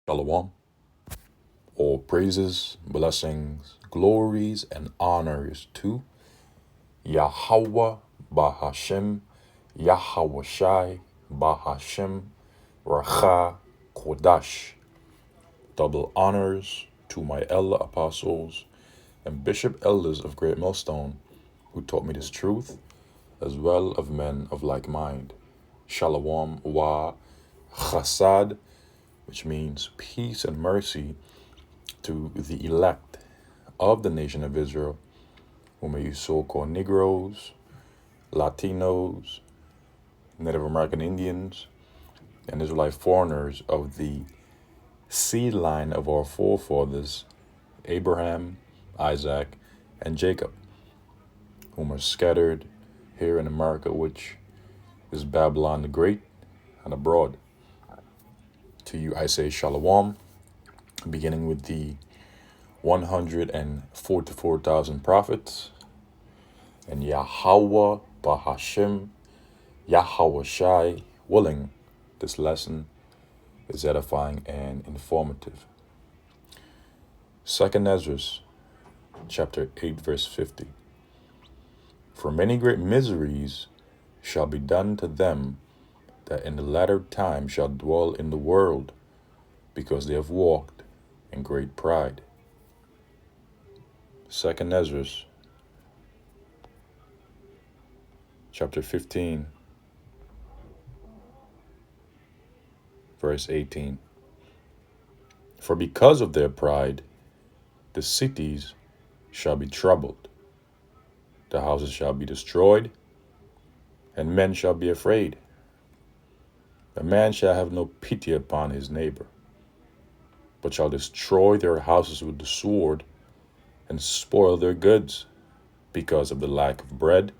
Shalom. All praises, blessings, glories, and honors to Yahweh Bahashem, Yahweh Shai Bahashem, Racha Kodash. Double honors to my elder apostles and bishop elders of Great Millstone who taught me this truth, as well of men of like mind. Shalom wa chasad, which means peace and mercy to the elect of the nation of Israel, whom you so-called Negroes, Latinos, Native American Indians, and Israelite foreigners of the seed line of our forefathers, Abraham, Isaac, and Jacob, whom are scattered here in America, which is Babylon the Great, and abroad. To you I say Shalom, beginning with the 144,000 prophets, and Yahweh Bahashem, Yahweh Shai, willing, this lesson is edifying and informative. 2nd Ezra, chapter 8, verse 50. For many great miseries shall be done to them that in the latter time shall dwell in the world, because they have walked in great pride. 2nd Ezra, chapter 15, verse 18. For because of their pride, the cities shall be troubled, the houses shall be destroyed, and men shall be afraid. A man shall have no pity upon his neighbor, but shall destroy their houses with the sword, and spoil their goods, because of the lack of bread,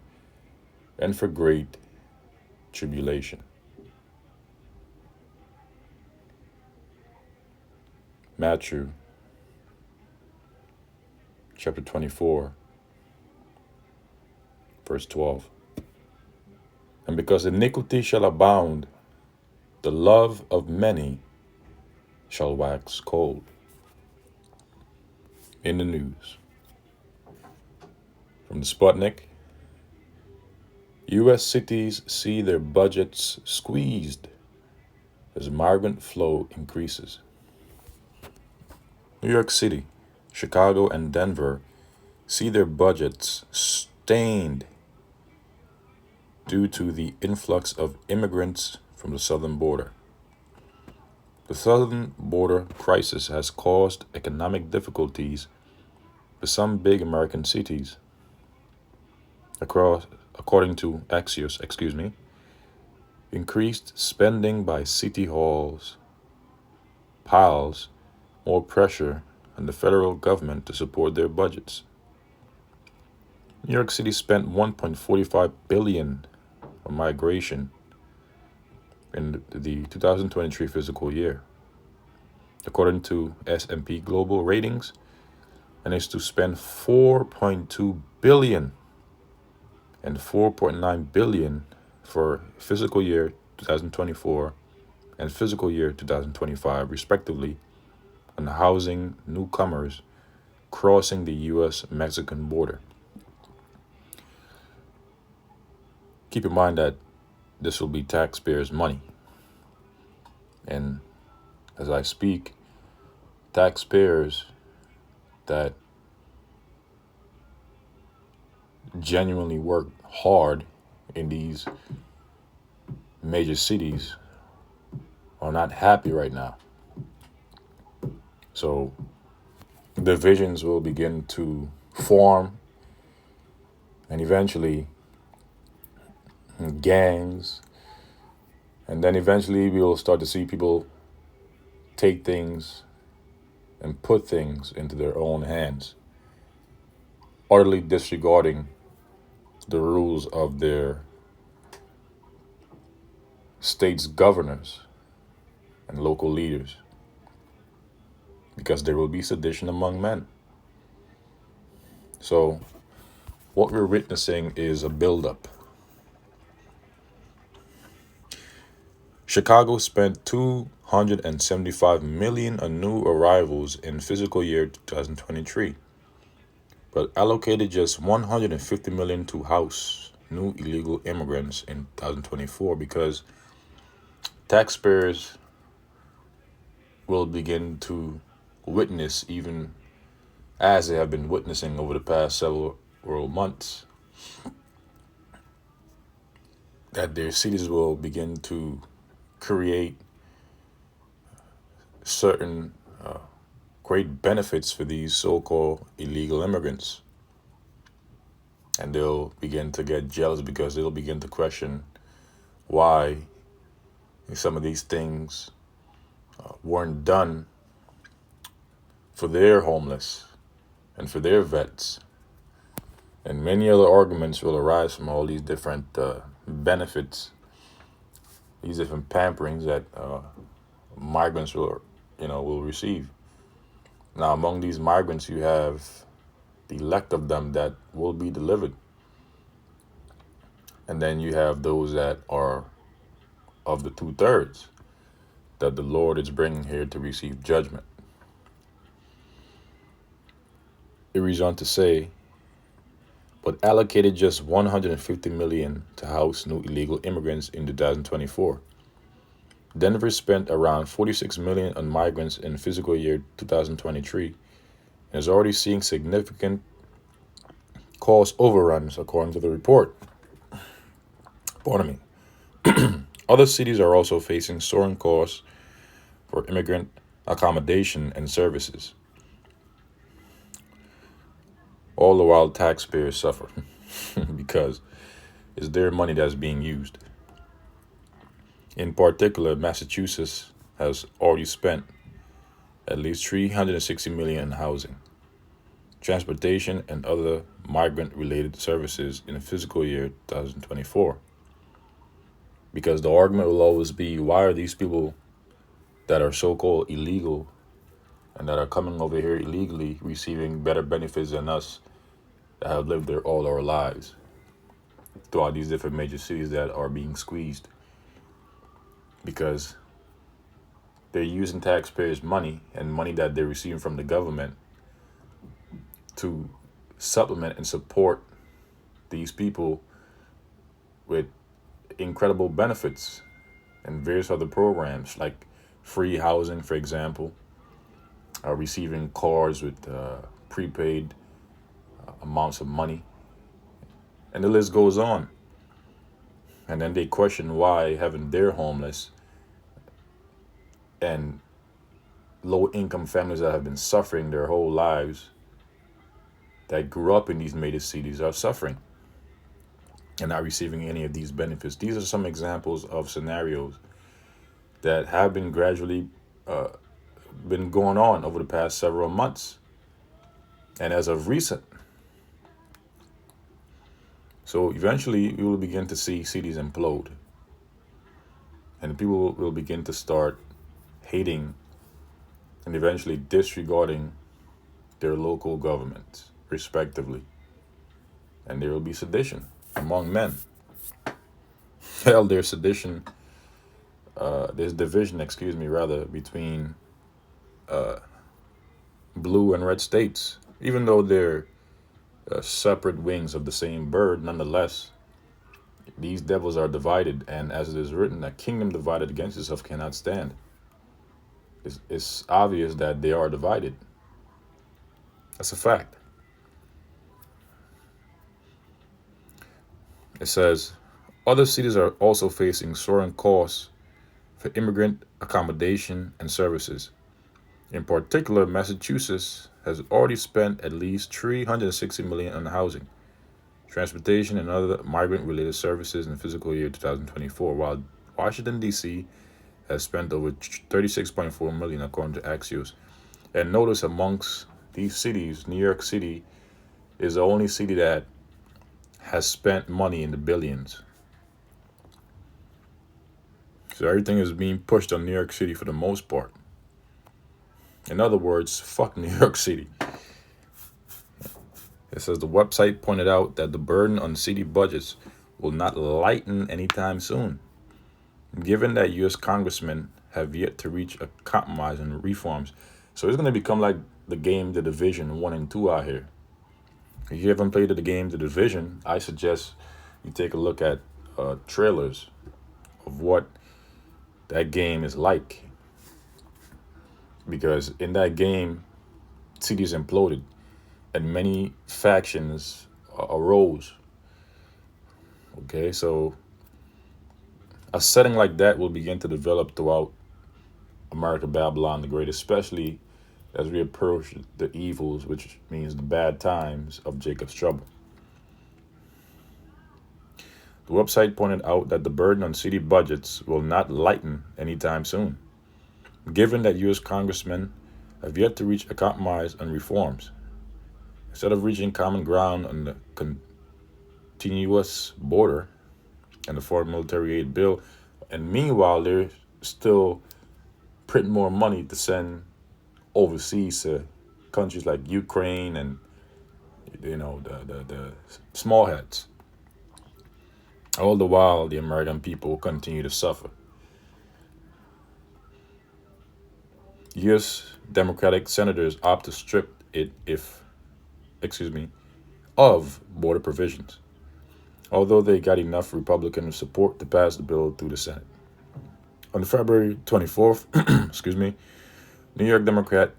and for great tribulation. Matthew, chapter 24, verse 12. And because iniquity shall abound, the love of many shall wax cold. In the news, from the Sputnik, U.S. cities see their budgets squeezed as migrant flow increases. New York City, Chicago, and Denver see their budgets stained due to the influx of immigrants from the southern border. The southern border crisis has caused economic difficulties for some big American cities. According to Axios, increased spending by city halls piles more pressure on the federal government to support their budgets. New York City spent $1.45 billion on migration in the 2023 fiscal year, according to S&P Global Ratings, and is to spend $4.2 billion and $4.9 billion for fiscal year 2024 and fiscal year 2025, respectively, on housing newcomers crossing the U.S.-Mexican border. Keep in mind that this will be taxpayers' money. And as I speak, taxpayers that genuinely work hard in these major cities are not happy right now. So divisions will begin to form, and eventually gangs, and then eventually we will start to see people take things and put things into their own hands, utterly disregarding the rules of their state's governors and local leaders, because there will be sedition among men. So what we're witnessing is a buildup. Chicago spent 275 million on new arrivals in fiscal year 2023, but allocated just 150 million to house new illegal immigrants in 2024 because taxpayers will begin to witness, even as they have been witnessing over the past several months, that their cities will begin to create certain great benefits for these so-called illegal immigrants. And they'll begin to get jealous because they'll begin to question why some of these things weren't done for their homeless and for their vets. And many other arguments will arise from all these different benefits, these different pamperings that migrants will receive. Now, among these migrants, you have the elect of them that will be delivered. And then you have those that are of the 2/3 that the Lord is bringing here to receive judgment. It reads on to say, but allocated just 150 million to house new illegal immigrants in 2024. Denver spent around 46 million on migrants in fiscal year 2023 and is already seeing significant cost overruns, according to the report. Pardon me. Other cities are also facing soaring costs for immigrant accommodation and services, all the while taxpayers suffer because it's their money that's being used. In particular, Massachusetts has already spent at least 360 million in housing, transportation, and other migrant-related services in the fiscal year 2024. Because the argument will always be, why are these people that are so-called illegal and that are coming over here illegally receiving better benefits than us that have lived there all our lives throughout these different major cities that are being squeezed? Because they're using taxpayers' money and money that they're receiving from the government to supplement and support these people with incredible benefits and various other programs like free housing, for example, receiving cars with prepaid amounts of money, and the list goes on. And then they question why having their homeless and low income families that have been suffering their whole lives, that grew up in these major cities, are suffering and not receiving any of these benefits. These are some examples of scenarios that have been gradually been going on over the past several months and as of recent. So eventually we will begin to see cities implode, and people will begin to start hating and eventually disregarding their local governments, respectively. And there will be sedition among men. Hell, there's sedition, there's division, between blue and red states. Even though they're separate wings of the same bird, nonetheless, these devils are divided. And as it is written, a kingdom divided against itself cannot stand. It's obvious that they are divided. That's a fact. It says, other cities are also facing soaring costs for immigrant accommodation and services. In particular, Massachusetts has already spent at least 360 million on housing, transportation, and other migrant-related services in fiscal year 2024, while Washington, D.C. has spent over 36.4 million, according to Axios. And notice amongst these cities, New York City is the only city that has spent money in the billions. So everything is being pushed on New York City for the most part. In other words, fuck New York City. It says the website pointed out that the burden on city budgets will not lighten anytime soon. given that U.S. congressmen have yet to reach a compromise on reforms. So it's going to become like the game, The Division 1 and 2 out here. If you haven't played the game, The Division, I suggest you take a look at trailers of what that game is like. Because in that game, cities imploded and many factions arose. Okay, so a setting like that will begin to develop throughout America, Babylon the Great, especially as we approach the evils, which means the bad times of Jacob's trouble. The website pointed out that the burden on city budgets will not lighten anytime soon, given that U.S. congressmen have yet to reach a compromise on reforms. Instead of reaching common ground on the continuous border and the foreign military aid bill, and meanwhile they're still printing more money to send overseas to countries like Ukraine and the small heads. All the while, the American people continue to suffer. U.S. Democratic senators opt to strip it of border provisions, although they got enough Republican support to pass the bill through the Senate. On February 24th, New York Democrat,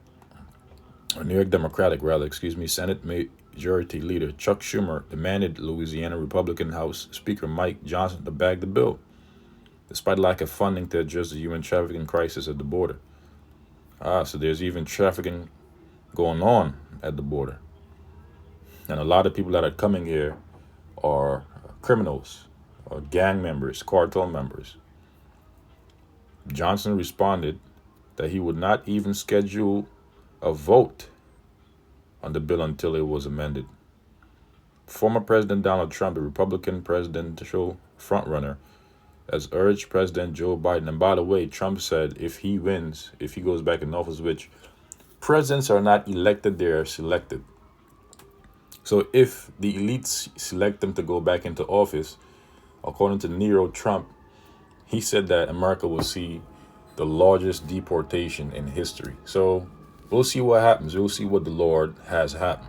or New York Democratic rather, Senate Majority Leader Chuck Schumer demanded Louisiana Republican House Speaker Mike Johnson to back the bill, despite lack of funding to address the human trafficking crisis at the border. So there's even trafficking going on at the border. And a lot of people that are coming here are criminals, or gang members, cartel members. Johnson responded that he would not even schedule a vote on the bill until it was amended. Former President Donald Trump, a Republican presidential frontrunner, has urged President Joe Biden. And by the way, Trump said if he wins, if he goes back in office, which presidents are not elected, they are selected. So if the elites select him to go back into office, according to Nero Trump, he said that America will see the largest deportation in history. So we'll see what happens. We'll see what the Lord has happened.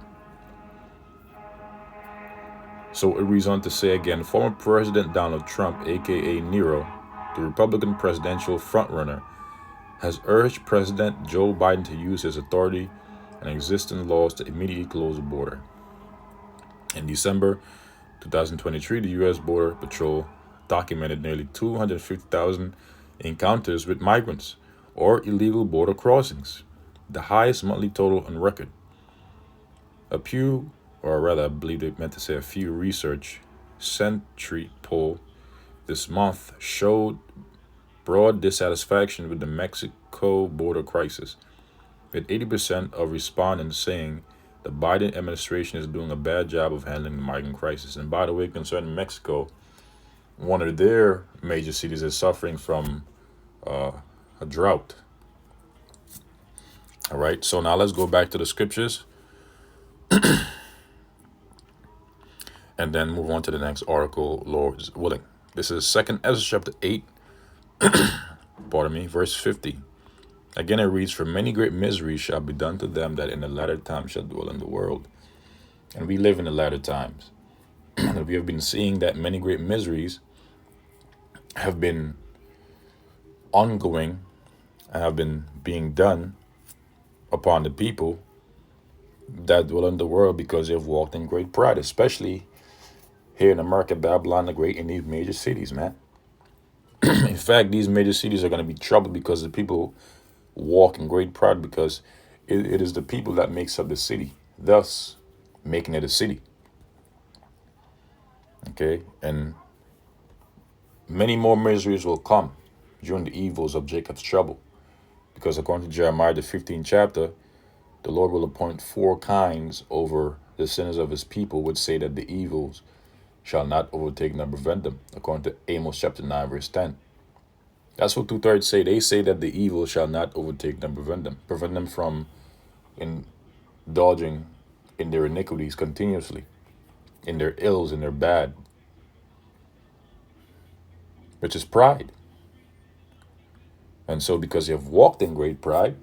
So it reads on to say again, former President Donald Trump, aka Nero, the Republican presidential frontrunner, has urged President Joe Biden to use his authority and existing laws to immediately close the border. In December 2023, the U.S. Border Patrol documented nearly 250,000 encounters with migrants or illegal border crossings, the highest monthly total on record. A Pew, or rather, I believe they meant to say a Pew Research Century poll this month showed broad dissatisfaction with the Mexico border crisis, with 80% of respondents saying the Biden administration is doing a bad job of handling the migrant crisis. And by the way, concerning Mexico, one of their major cities is suffering from a drought. All right, so now let's go back to the scriptures and then move on to the next article, Lord's willing. This is 2nd Ezra chapter 8, verse 50. Again, it reads, for many great miseries shall be done to them that in the latter time shall dwell in the world. And we live in the latter times. And we have been seeing that many great miseries have been ongoing and have been being done upon the people that dwell in the world because they've walked in great pride, especially here in America, Babylon the Great, in these major cities, man. In fact, these major cities are going to be troubled because the people walk in great pride because it is the people that makes up the city, thus making it a city. Okay, and many more miseries will come during the evils of Jacob's trouble, because according to Jeremiah the 15th chapter, the Lord will appoint 4 kinds over the sinners of his people, which say that the evils shall not overtake nor prevent them, according to Amos chapter 9 verse 10. That's what 2/3 say. They say that the evil shall not overtake them, prevent them from indulging in their iniquities continuously, in their ills, in their bad, which is pride. And so, because they have walked in great pride,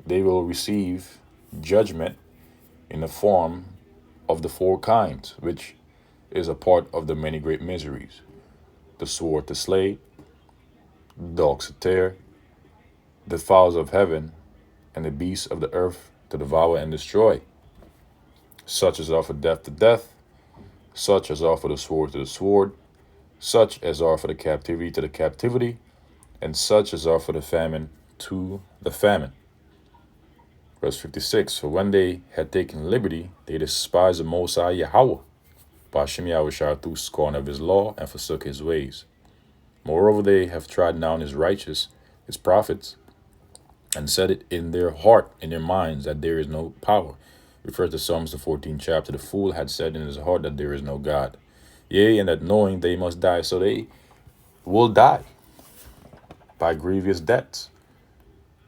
they will receive judgment in the form of the four kinds, which is a part of the many great miseries: the sword to slay, dogs to tear, the fowls of heaven, and the beasts of the earth to devour and destroy. Such as are for death to death, such as are for the sword to the sword, such as are for the captivity to the captivity, and such as are for the famine to the famine. Verse 56. For when they had taken liberty, they despised the Most High Yahweh, Bashem Yahushua, through scorn of his law, and forsook his ways. Moreover, they have trodden down his righteous, his prophets, and set it in their heart, in their minds, that there is no power. Refers to Psalms the 14th chapter. The fool had said in his heart that there is no God. Yea, and that knowing they must die, so they will die by grievous debts,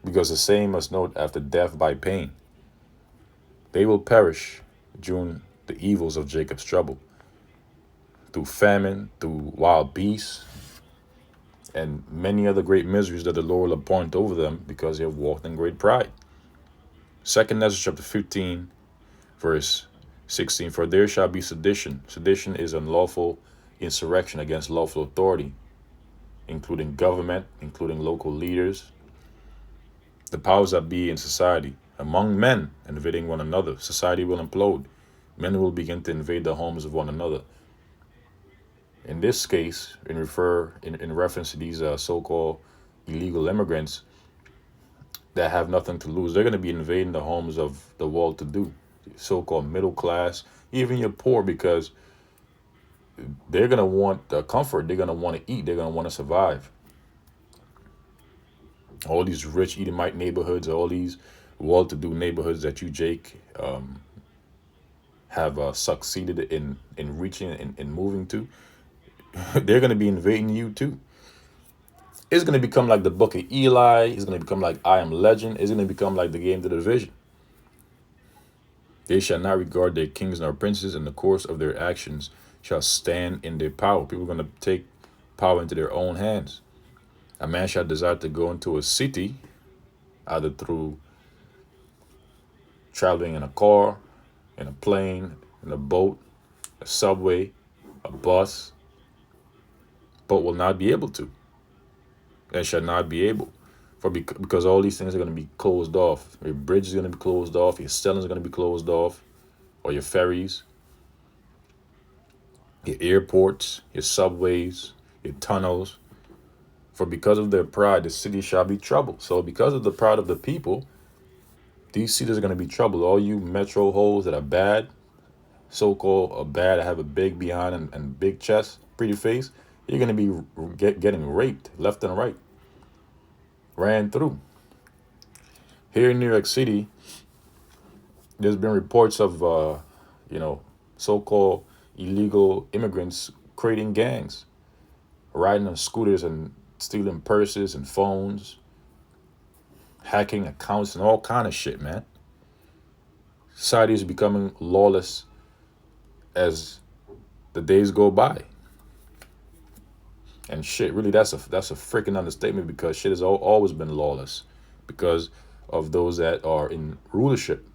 because the same must note after death by pain. They will perish during the evils of Jacob's trouble, through famine, through wild beasts, and many other great miseries that the Lord will appoint over them because they have walked in great pride. 2 Ezra chapter 15, verse 16. For there shall be sedition. Sedition is unlawful insurrection against lawful authority, including government, including local leaders, the powers that be in society. Among men invading one another, society will implode. Men will begin to invade the homes of one another. In this case, in reference to these so-called illegal immigrants that have nothing to lose, they're going to be invading the homes of the well-to-do, so-called middle class, even your poor, because they're going to want comfort. They're going to want to eat. They're going to want to survive. All these rich Edomite neighborhoods, all these well-to-do neighborhoods that you, Jake, have succeeded in reaching and moving to, they're going to be invading you too. It's going to become like the Book of Eli. It's going to become like I Am Legend. It's going to become like the game to the division. They shall not regard their kings nor princes, and the course of their actions shall stand in their power. People are going to take power into their own hands. A man shall desire to go into a city, either through traveling in a car, in a plane, in a boat, a subway, a bus, but will not be able to, and shall not be able, because all these things are going to be closed off. Your bridge is going to be closed off. Your sailings are going to be closed off, or your ferries, your airports, your subways, your tunnels. For because of their pride, the city shall be troubled. So because of the pride of the people, these cities are going to be troubled. All you metro holes that are bad, so-called bad, have a big behind and big chest, pretty face, you're going to be getting raped left and right, ran through. Here in New York City, there's been reports of, so-called illegal immigrants creating gangs, riding on scooters and stealing purses and phones, hacking accounts and all kind of shit, man. Society is becoming lawless as the days go by. And shit, really, that's a freaking understatement, because shit has always been lawless because of those that are in rulership.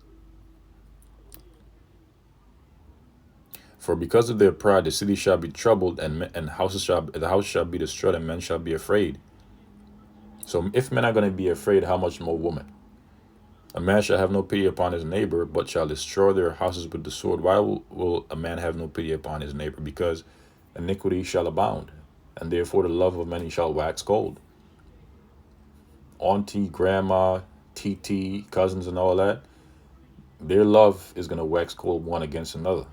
For because of their pride, the city shall be troubled, and the house shall be destroyed, and men shall be afraid. So if men are going to be afraid, how much more women? A man shall have no pity upon his neighbor, but shall destroy their houses with the sword. Why will a man have no pity upon his neighbor? Because iniquity shall abound, and therefore the love of many shall wax cold. Auntie, grandma, TT, cousins, and all that, their love is going to wax cold one against another.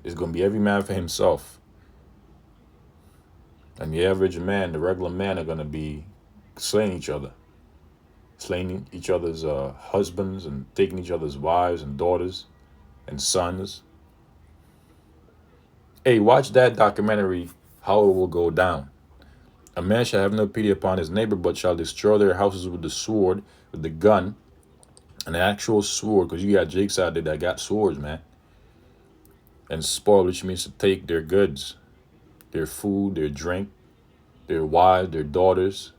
It's going to be every man for himself. And the average man, the regular man, are going to be slaying each other. Slaying each other's husbands and taking each other's wives and daughters and sons. Hey, watch that documentary, How It Will Go Down. A man shall have no pity upon his neighbor, but shall destroy their houses with the sword, with the gun, an actual sword, because you got Jakes out there that got swords, man. And spoil, which means to take their goods, their food, their drink, their wives, their daughters,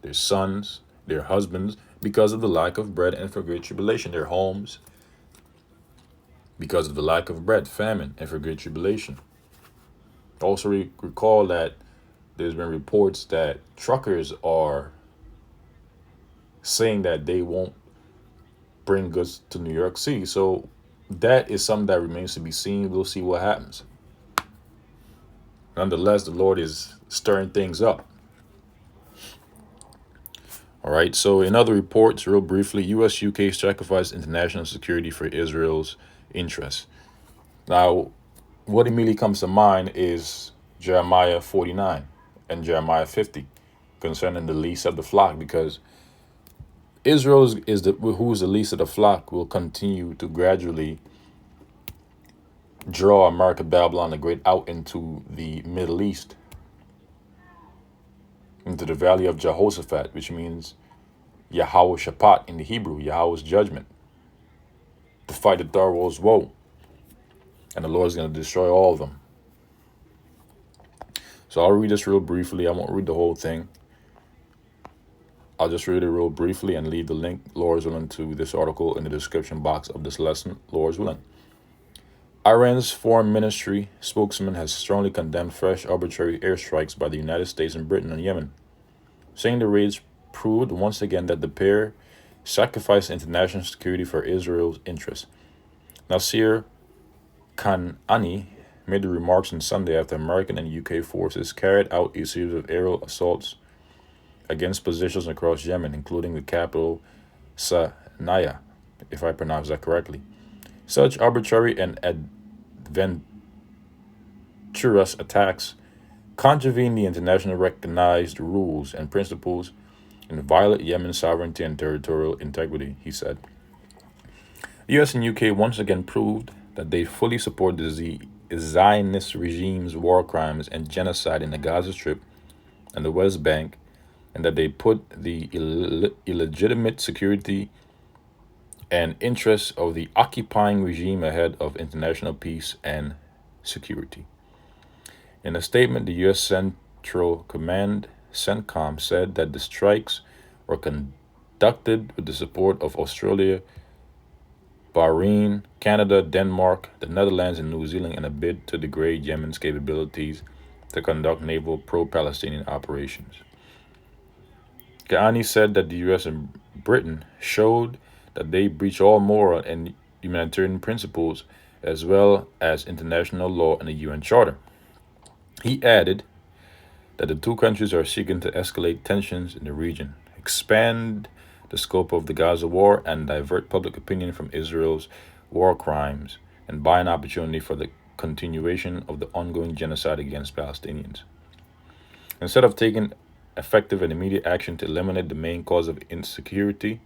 their sons, their husbands, because of the lack of bread and for great tribulation, their homes, because of the lack of bread, famine, and for great tribulation. Also, recall that there's been reports that truckers are saying that they won't bring goods to New York City. So that is something that remains to be seen. We'll see what happens. Nonetheless, the Lord is stirring things up. All right. So in other reports, real briefly, U.S. UK sacrificed international security for Israel's interests. Now, what immediately comes to mind is Jeremiah 49 and Jeremiah 50 concerning the least of the flock, because Israel is the who is the least of the flock will continue to gradually draw America, Babylon the Great out into the Middle East, into the valley of Jehoshaphat, which means Yahweh Shaphat in the Hebrew, Yahweh's judgment, to fight the thorough's woe. And the Lord is going to destroy all of them. So I'll read this real briefly. I won't read the whole thing. I'll just read it real briefly and leave the link, Lord's willing, to this article in the description box of this lesson, Lord's willing. Iran's foreign ministry spokesman has strongly condemned fresh arbitrary airstrikes by the United States and Britain on Yemen, saying the raids proved once again that the pair sacrificed international security for Israel's interests. Nasir Kanani made the remarks on Sunday after American and UK forces carried out a series of aerial assaults against positions across Yemen, including the capital Sana'a, if I pronounce that correctly. Such arbitrary and adventurous attacks contravene the internationally recognized rules and principles and violate Yemen's sovereignty and territorial integrity, he said. The US and UK once again proved that they fully support the Zionist regime's war crimes and genocide in the Gaza Strip and the West Bank, and that they put the illegitimate security and interests of the occupying regime ahead of international peace and security. In a statement, the U.S. Central Command, CENTCOM, said that the strikes were conducted with the support of Australia, Bahrain, Canada, Denmark, the Netherlands, and New Zealand in a bid to degrade Yemen's capabilities to conduct naval pro-Palestinian operations. Ghani said that the U.S. and Britain showed that they breach all moral and humanitarian principles as well as international law and the UN Charter. He added that the two countries are seeking to escalate tensions in the region, expand the scope of the Gaza war, and divert public opinion from Israel's war crimes and buy an opportunity for the continuation of the ongoing genocide against Palestinians. Instead of taking effective and immediate action to eliminate the main cause of insecurity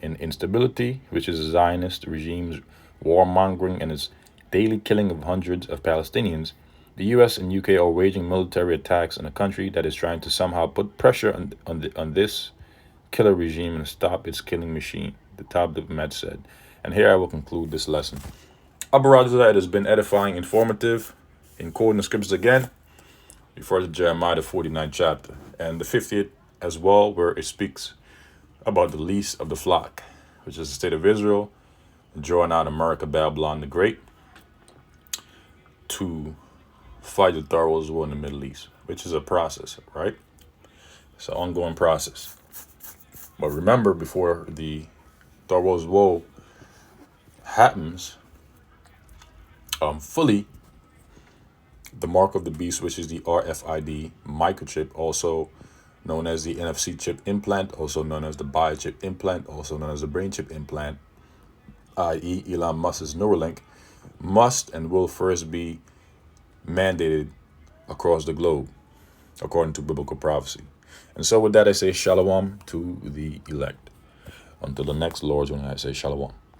and instability, which is the Zionist regime's warmongering and its daily killing of hundreds of Palestinians, the US and UK are waging military attacks on a country that is trying to somehow put pressure on this killer regime and stop its killing machine, the top diplomat said. And here I will conclude this lesson. It has been edifying, informative. In quoting the scriptures again, refer to Jeremiah the 49th chapter and the 50th as well, where it speaks about the least of the flock, which is the state of Israel, drawing out America, Babylon the Great, to fight the thorough's war in the Middle East, which is a process, right? It's an ongoing process. But remember, before the thorough's woe happens fully, the mark of the beast, which is the RFID microchip, also known as the NFC chip implant, also known as the biochip implant, also known as the brain chip implant, i.e. Elon Musk's Neuralink, must and will first be mandated across the globe, according to biblical prophecy. And so with that, I say shalom to the elect. Until the next Lord's when I say shalom.